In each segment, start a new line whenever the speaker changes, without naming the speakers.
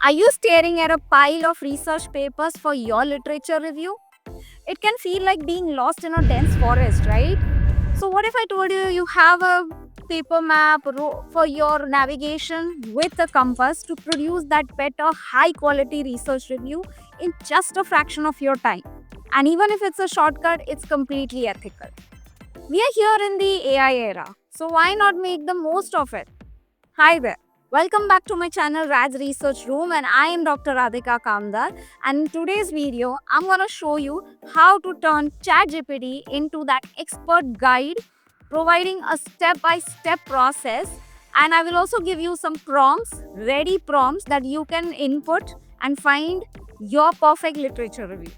Are you staring at a pile of research papers for your literature review? It can feel like being lost in a dense forest, right? So, what if I told you you have a paper map for your navigation with a compass to produce that better, high quality research review in just a fraction of your time? And even if it's a shortcut, it's completely ethical. We are here in the AI era, so why not make the most of it? Hi there. Welcome back to my channel Raj Research Room, and I am Dr. Radhika Kamdar. And in today's video, I'm going to show you how to turn ChatGPT into that expert guide, providing a step-by-step process. And I will also give you some prompts, ready prompts that you can input and find your perfect literature review.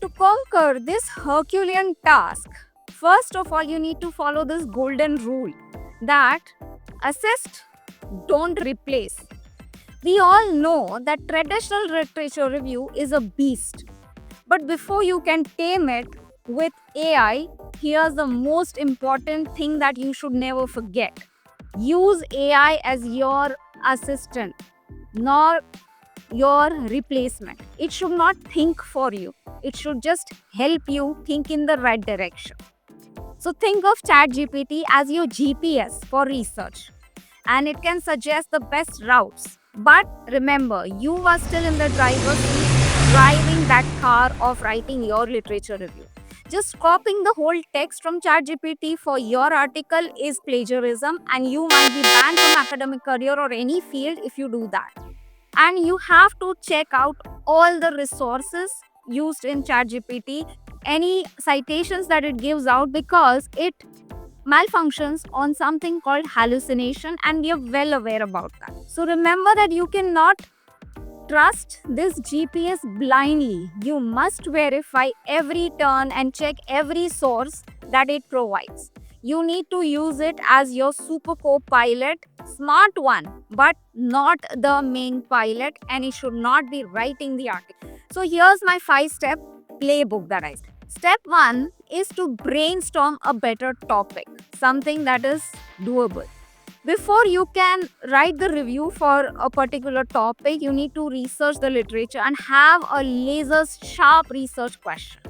To conquer this Herculean task, first of all, you need to follow this golden rule that assist, don't replace. We all know that traditional literature review is a beast. But before you can tame it with AI, here's the most important thing that you should never forget. Use AI as your assistant, not your replacement. It should not think for you, it should just help you think in the right direction. So think of ChatGPT as your GPS for research, and it can suggest the best routes. But remember, you are still in the driver's seat, driving that car of writing your literature review. Just copying the whole text from ChatGPT for your article is plagiarism, and you might be banned from academic career or any field if you do that. And you have to check out all the resources used in ChatGPT, any citations that it gives out, because it malfunctions on something called hallucination, and we are well aware about that. So remember that you cannot trust this GPS blindly. You must verify every turn and check every source that it provides. You need to use it as your super co-pilot, smart one, but not the main pilot, and it should not be writing the article. So here's my 5-step playbook that I said. Step 1 is to brainstorm a better topic, something that is doable. Before you can write the review for a particular topic, you need to research the literature and have a laser sharp research question.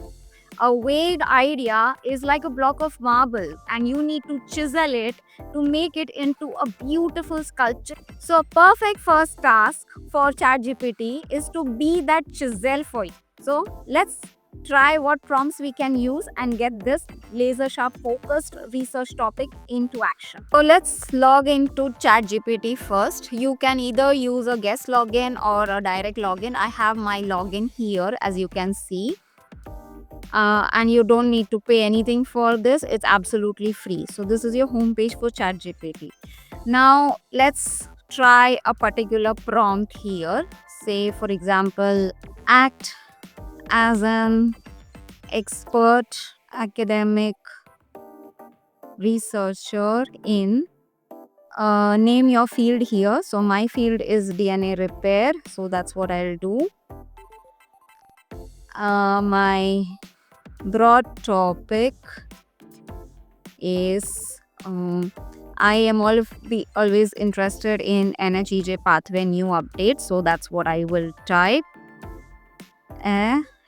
A vague idea is like a block of marble, and you need to chisel it to make it into a beautiful sculpture. So, a perfect first task for ChatGPT is to be that chisel for you. So, let's try what prompts we can use and get this laser sharp focused research topic into action. So let's log into ChatGPT first. You can either use a guest login or a direct login. I have my login here, as you can see. And you don't need to pay anything for this. It's absolutely free. So this is your homepage for ChatGPT. Now let's try a particular prompt here. Say, for example, act as an expert academic researcher in name your field here. So my field is DNA repair, so that's what I'll do. My broad topic is I am always interested in NHEJ pathway new updates, so that's what I will type.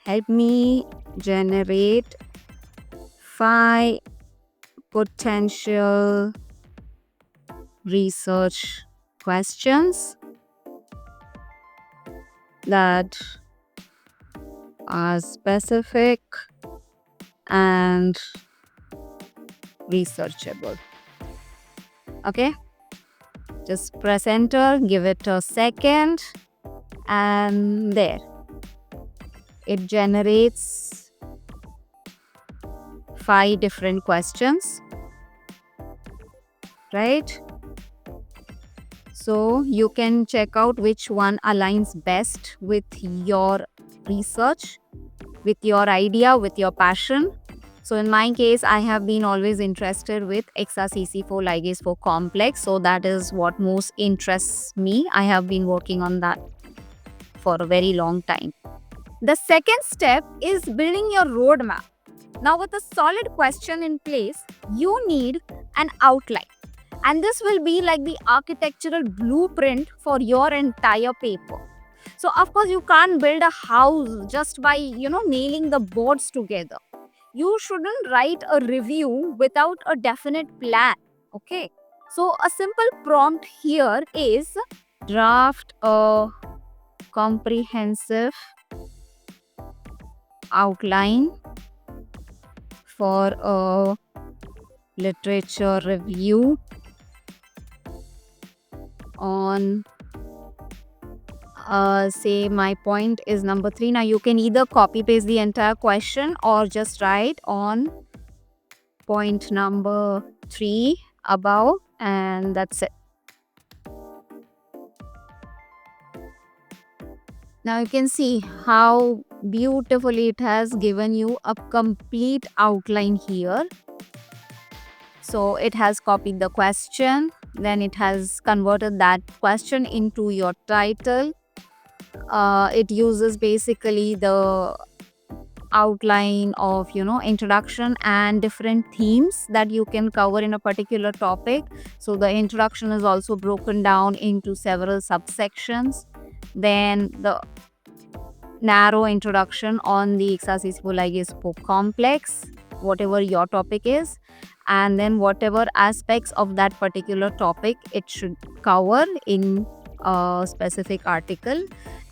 Help me generate 5 potential research questions that are specific and researchable. Okay, just press enter, give it a second, and there it generates 5 different questions, right? So you can check out which one aligns best with your research, with your idea, with your passion. So in my case, I have been always interested with XRCC4 ligase 4 complex. So that is what most interests me. I have been working on that for a very long time. The second step is building your roadmap. Now, with a solid question in place, you need an outline. And this will be like the architectural blueprint for your entire paper. So of course you can't build a house just by nailing the boards together. You shouldn't write a review without a definite plan. Okay, so a simple prompt here is draft a comprehensive outline for a literature review on say my point is number 3. Now you can either copy paste the entire question or just write on point number 3 above, and that's it. Now you can see how beautifully it has given you a complete outline here. So it has copied the question, then it has converted that question into your title. It uses basically the outline of introduction and different themes that you can cover in a particular topic. So the introduction is also broken down into several subsections. Then the narrow introduction on the Ixacis complex, whatever your topic is, and then whatever aspects of that particular topic it should cover in a specific article,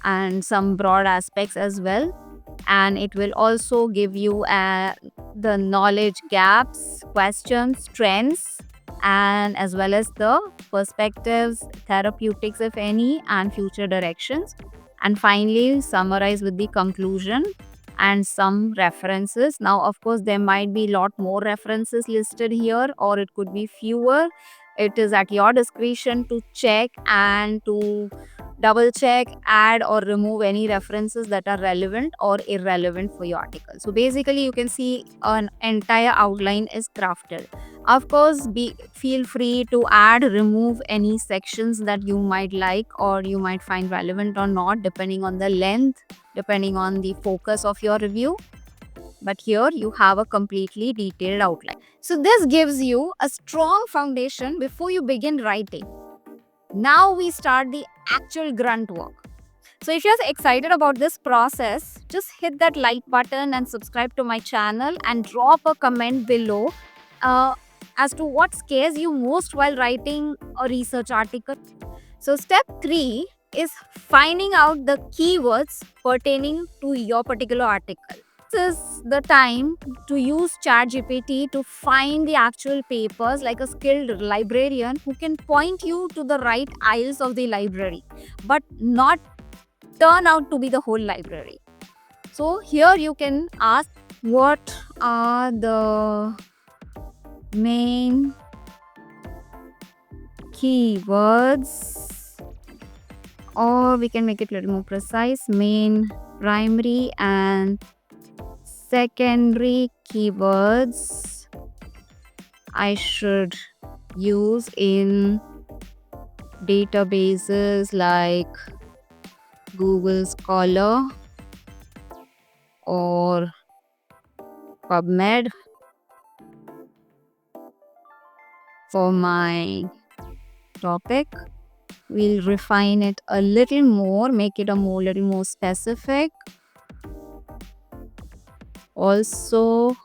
and some broad aspects as well. And it will also give you the knowledge gaps, questions, trends, and as well as the perspectives, therapeutics if any, and future directions. And finally summarize with the conclusion and some references. Now of course there might be a lot more references listed here, or it could be fewer. It is at your discretion to check and to double check, add or remove any references that are relevant or irrelevant for your article. So basically you can see an entire outline is crafted. Of course, feel free to add, remove any sections that you might like or you might find relevant or not, depending on the length, depending on the focus of your review. But here you have a completely detailed outline. So this gives you a strong foundation before you begin writing. Now we start the actual grunt work. So if you're excited about this process, just hit that like button and subscribe to my channel and drop a comment below as to what scares you most while writing a research article. So step 3 is finding out the keywords pertaining to your particular article. This is the time to use ChatGPT to find the actual papers, like a skilled librarian who can point you to the right aisles of the library, but not turn out to be the whole library. So here you can ask, what are the main keywords, or we can make it a little more precise, main primary and secondary keywords I should use in databases like Google Scholar or PubMed for my topic. We'll refine it a little more, make it little more specific. Also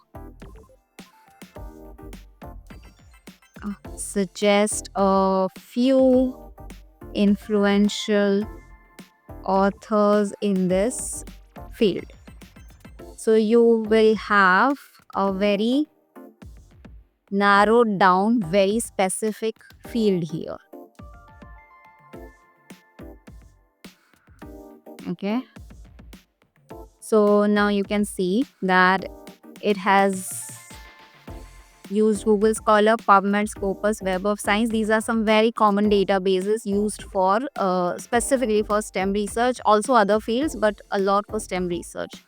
suggest a few influential authors in this field. So you will have a very narrowed down, very specific field here. Okay. So now you can see that it has used Google Scholar, PubMed, Scopus, Web of Science. These are some very common databases used for specifically for STEM research, also other fields, but a lot for STEM research.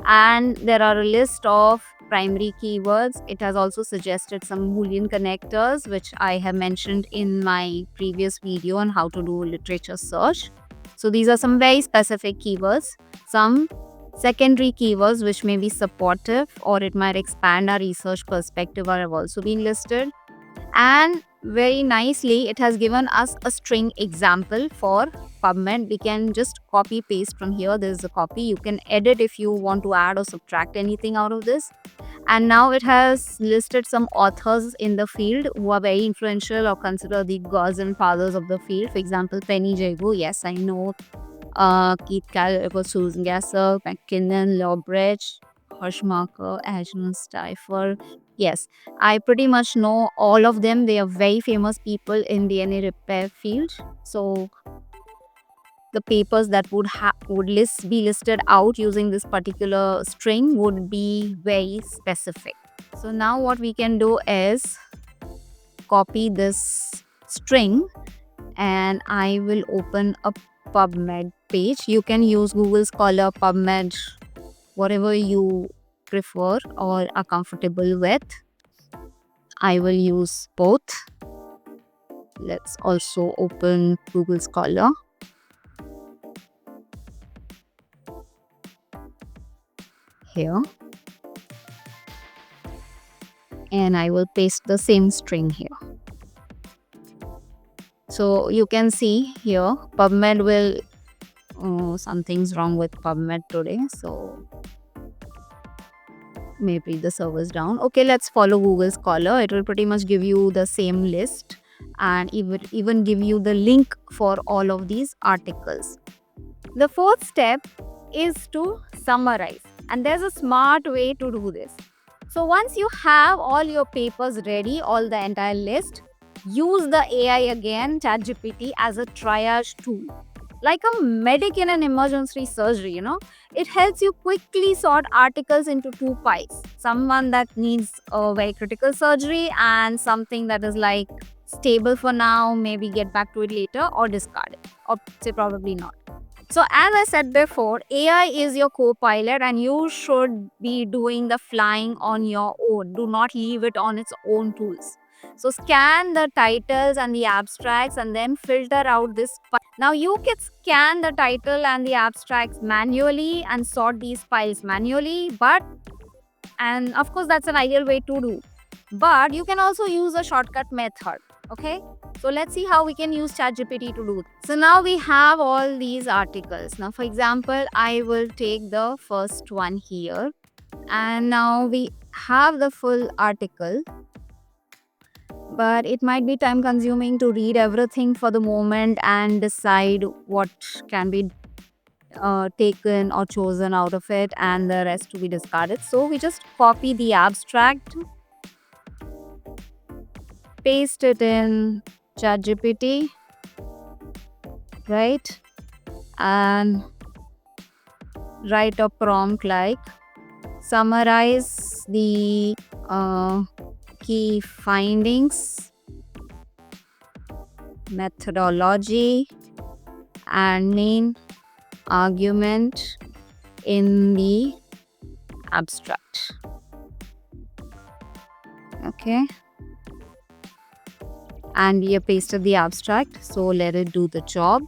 And there are a list of primary keywords. It has also suggested some Boolean connectors, which I have mentioned in my previous video on how to do literature search. So these are some very specific keywords. Some secondary keywords which may be supportive or it might expand our research perspective have also been listed. And very nicely, it has given us a string example for PubMed. We can just copy paste from here. There is a copy. You can edit if you want to add or subtract anything out of this. And now it has listed some authors in the field who are very influential or considered the gods and fathers of the field. For example, Penny Jago. Yes, I know. Keith Callaghan, Susan Gasser, McKinnon, Lobridge, Hirschmarker, Ashton Stifer. Yes, I pretty much know all of them. They are very famous people in DNA repair field. So the papers that would be listed out using this particular string would be very specific. So now what we can do is copy this string, and I will open a PubMed page. You can use Google Scholar, PubMed, whatever you prefer or are comfortable with. I will use both. Let's also open Google Scholar. Here. And I will paste the same string here. So you can see here, PubMed will, something's wrong with PubMed today. So maybe the server's down. Okay, let's follow Google Scholar. It will pretty much give you the same list and even give you the link for all of these articles. The fourth step is to summarize, and there's a smart way to do this. So once you have all your papers ready, all the entire list, use the AI again, ChatGPT, as a triage tool. Like a medic in an emergency surgery, it helps you quickly sort articles into two piles. Someone that needs a very critical surgery and something that is like stable for now, maybe get back to it later, or discard it, or say probably not. So as I said before, AI is your co-pilot and you should be doing the flying on your own. Do not leave it on its own tools. So scan the titles and the abstracts and then filter out this. Now you can scan the title and the abstracts manually and sort these files manually, and of course that's an ideal way to do. But you can also use a shortcut method. Okay, so let's see how we can use ChatGPT to do it. So now we have all these articles. Now, for example, I will take the first one here, and now we have the full article. But it might be time consuming to read everything for the moment and decide what can be taken or chosen out of it and the rest to be discarded. So we just copy the abstract, paste it in ChatGPT, right? And write a prompt like summarize the key findings, methodology, and main argument in the abstract. Okay. And we have pasted the abstract, so let it do the job.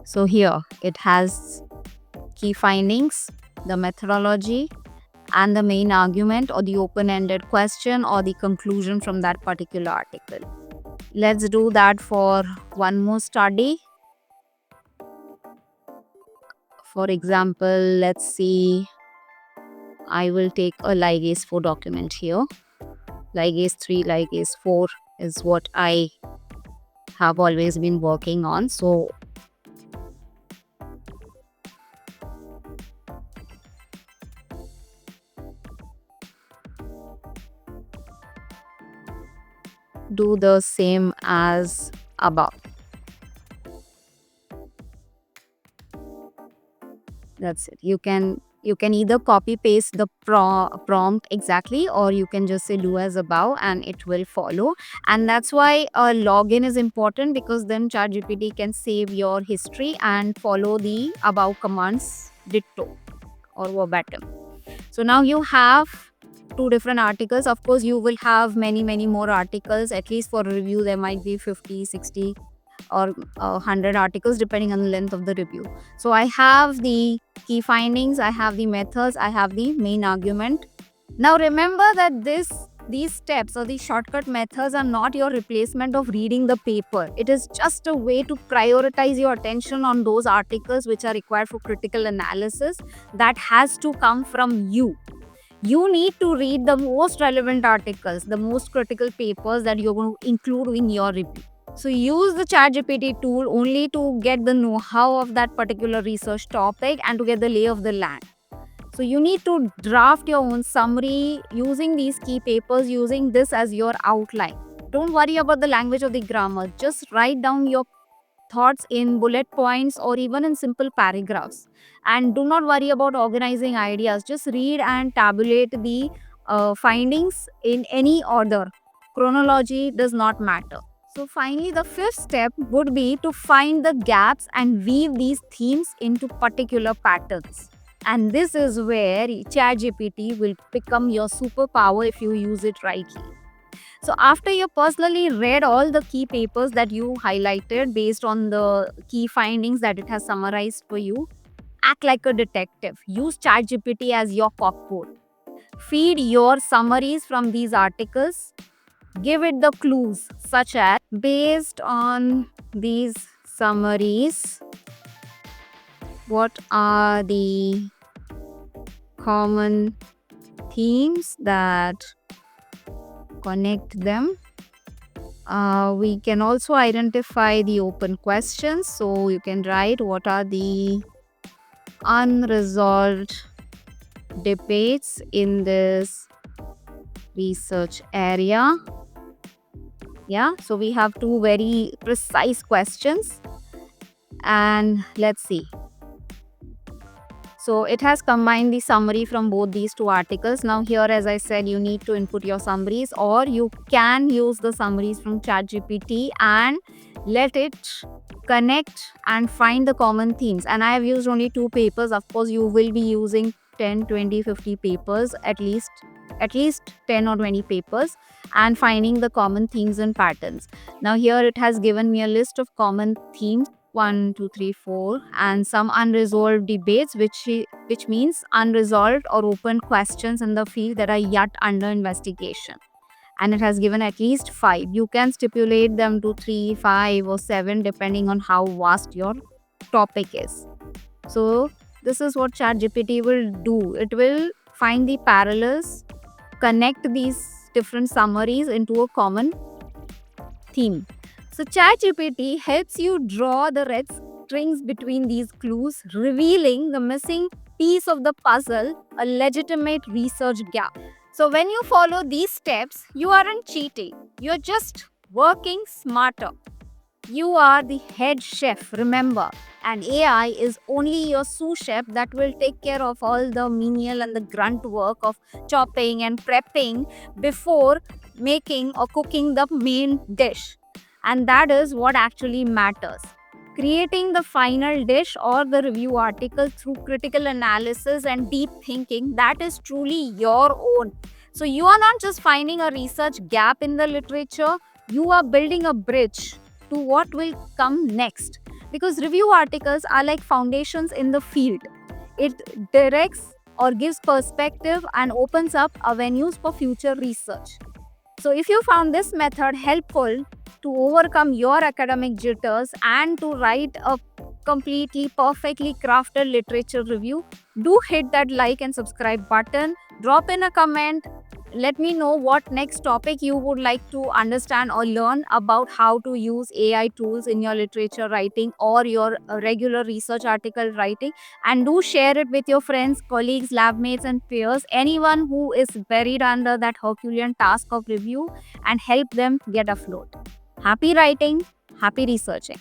So here it has key findings, the methodology, and the main argument or the open-ended question or the conclusion from that particular article. Let's do that for one more study. For example, let's see, I will take a ligase 4 document here. Ligase 3, ligase 4 is what I have always been working on. So do the same as above. That's it. You can either copy paste the prompt exactly, or you can just say do as above and it will follow. And that's why a login is important, because then ChatGPT can save your history and follow the above commands ditto or verbatim. So now you have 2 different articles. Of course, you will have many more articles. At least for review, there might be 50, 60 or 100 articles depending on the length of the review. So I have the key findings, I have the methods, I have the main argument, Now remember that these steps or these shortcut methods are not your replacement of reading the paper. It is just a way to prioritize your attention on those articles which are required for critical analysis that has to come from you. You need to read the most relevant articles, the most critical papers that you're going to include in your review. So use the ChatGPT tool only to get the know-how of that particular research topic and to get the lay of the land. So you need to draft your own summary using these key papers, using this as your outline. Don't worry about the language or the grammar. Just write down your thoughts in bullet points or even in simple paragraphs. And do not worry about organizing ideas. Just read and tabulate the findings in any order. Chronology does not matter. So finally, the fifth step would be to find the gaps and weave these themes into particular patterns. And this is where ChatGPT will become your superpower if you use it rightly. So after you personally read all the key papers that you highlighted based on the key findings that it has summarized for you, act like a detective. Use ChatGPT as your cockpit. Feed your summaries from these articles. Give it the clues such as, based on these summaries, what are the common themes that connect them? We can also identify the open questions. So you can write what are the unresolved debates in this research area. Yeah, so we have two very precise questions. And let's see. So it has combined the summary from both these two articles. Now here, as I said, you need to input your summaries, or you can use the summaries from ChatGPT and let it connect and find the common themes. And I have used only 2 papers. Of course, you will be using 10, 20, 50 papers, at least 10 or 20 papers, and finding the common themes and patterns. Now here it has given me a list of common themes, 1, 2, 3, 4, and some unresolved debates, which means unresolved or open questions in the field that are yet under investigation. And it has given at least 5. You can stipulate them to 3, 5, or 7 depending on how vast your topic is. So this is what ChatGPT will do. It will find the parallels, connect these different summaries into a common theme. So ChatGPT helps you draw the red strings between these clues, revealing the missing piece of the puzzle, a legitimate research gap. So when you follow these steps, you aren't cheating. You're just working smarter. You are the head chef, remember. And AI is only your sous chef that will take care of all the menial and the grunt work of chopping and prepping before making or cooking the main dish. And that is what actually matters. Creating the final dish or the review article through critical analysis and deep thinking, that is truly your own. So you are not just finding a research gap in the literature, you are building a bridge to what will come next. Because review articles are like foundations in the field. It directs or gives perspective and opens up avenues for future research. So if you found this method helpful to overcome your academic jitters and to write a completely perfectly crafted literature review, do hit that like and subscribe button. Drop in a comment. Let me know what next topic you would like to understand or learn about how to use AI tools in your literature writing or your regular research article writing. And do share it with your friends, colleagues, lab mates, and peers, anyone who is buried under that Herculean task of review, and help them get afloat. Happy writing, happy researching.